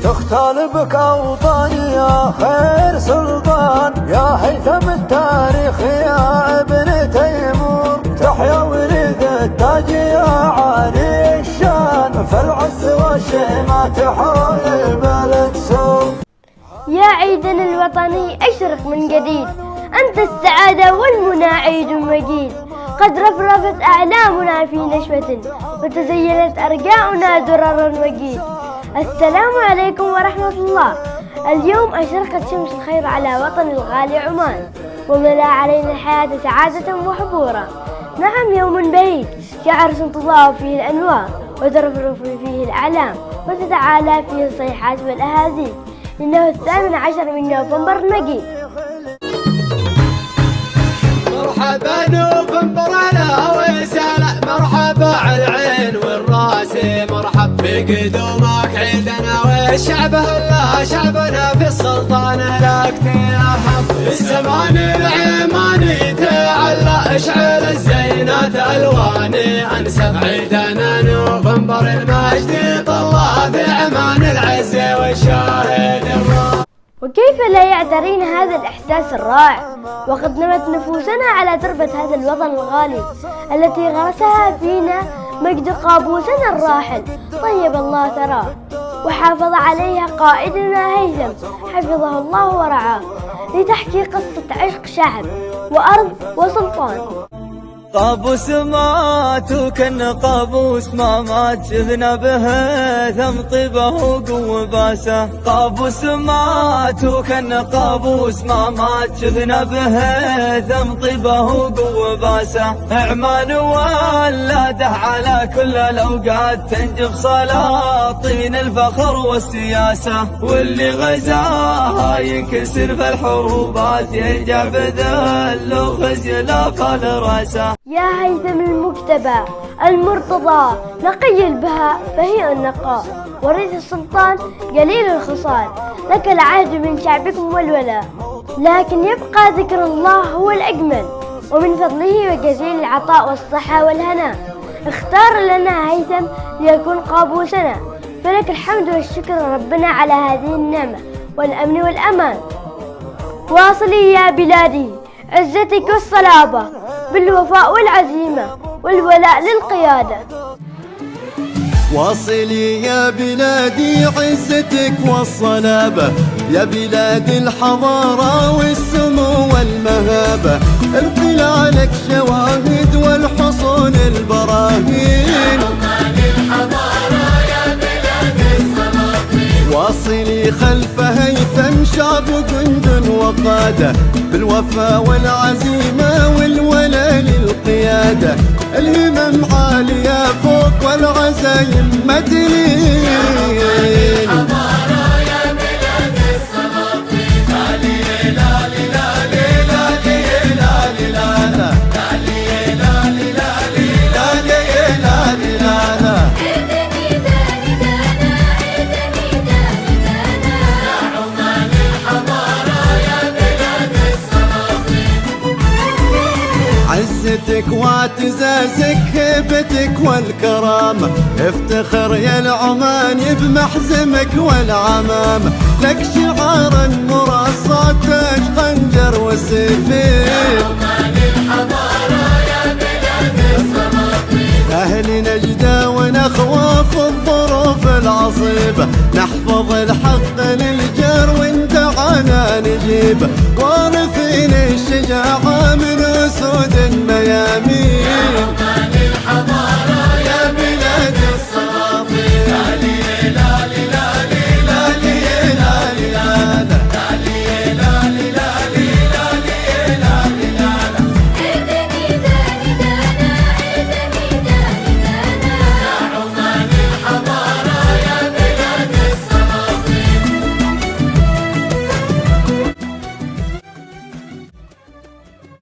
تختال بك أوطاني يا خير سلطان، يا هيثم التاريخ يا ابن تيمور، تحيا ولد التاج يا عالي الشان، فالعز والشيمات حول البلد سوق. يا عيدنا الوطني أشرق من جديد، أنت السعادة والمنى عيد مجيد، قد رفرفت أعلامنا في نشوة، وتزينت أرجاؤنا درر وجيد. السلام عليكم ورحمة الله. اليوم أشرقت شمس الخير على وطن الغالي عمان، وملأ علينا الحياة سعادة وحبورا. نعم يوم بهيج، شعر تضاء فيه الأنوار، وترفرف فيه الأعلام، وتتعالى فيه الصيحات والأهازيج، إنه 18 من نوفمبر المجيد. مرحبا نوفمبر على وسهلا، مرحبا على العين والراس، مرحب بقدومك عيدنا والشعب هلا شعبنا في السلطان لك ترحب. الزمان العماني تعلى اشعل الزينات الواني، انسب عيدنا نوفمبر المجد طلع في عمان العز والشاهد الراح. وكيف لا يعترينا هذا الإحساس الرائع وقد نمت نفوسنا على تربة هذا الوطن الغالي التي غرسها فينا مجد قابوسنا الراحل طيب الله ثراه، وحافظ عليها قائدنا هيثم حفظه الله ورعاه، لتحكي قصة عشق شعب وأرض وسلطان. قابوس مات وكان قابوس ما مات، شذنا به ثم طيبه وقوة باسه. قابوس مات وكان قابوس ما مات، شذنا به ثم طيبه وقوة باسه. عمان ولاده على كل الأوقات، تنجب سلاطين الفخر والسياسة، واللي غزاها ينكسر في الحروبات، يرجع بذل وخزي فال راسه. يا هيثم المجتبى المرتضى نقي البهاء بهيء النقاء، وريث السلطان قليل الخصال، لك العهد من شعبكم والولاء، لكن يبقى ذكر الله هو الأجمل، ومن فضله وجزيل العطاء والصحة والهناء اختار لنا هيثم ليكون قابوسنا، فلك الحمد والشكر ربنا على هذه النعمة والأمن والأمان. واصلي يا بلادي عزتك والصلابة، بالوفاء والعزيمة والولاء للقيادة. واصلي يا بلادي عزتك والصلابة، يا بلاد الحضارة والسمو والمهابة، انقلالك شواهد والحصون البراهين. واصلي خلف هيثم شعب جند وقادة، بالوفاء والعزيمة والولاء للقيادة، الهمم عالية فوق والعزايم متلين. عزتك واعتزازك هيبتك والكرامة، افتخر يا العماني بمحزمك والعمامة، لك شعار المراصات تاج خنجر وسيفين. أهل نجدة ونخوف الظروف العصيبة، نحفظ الحق للجار وندعنا نجيبه، وارثين الشجاعة من أسود الميامين.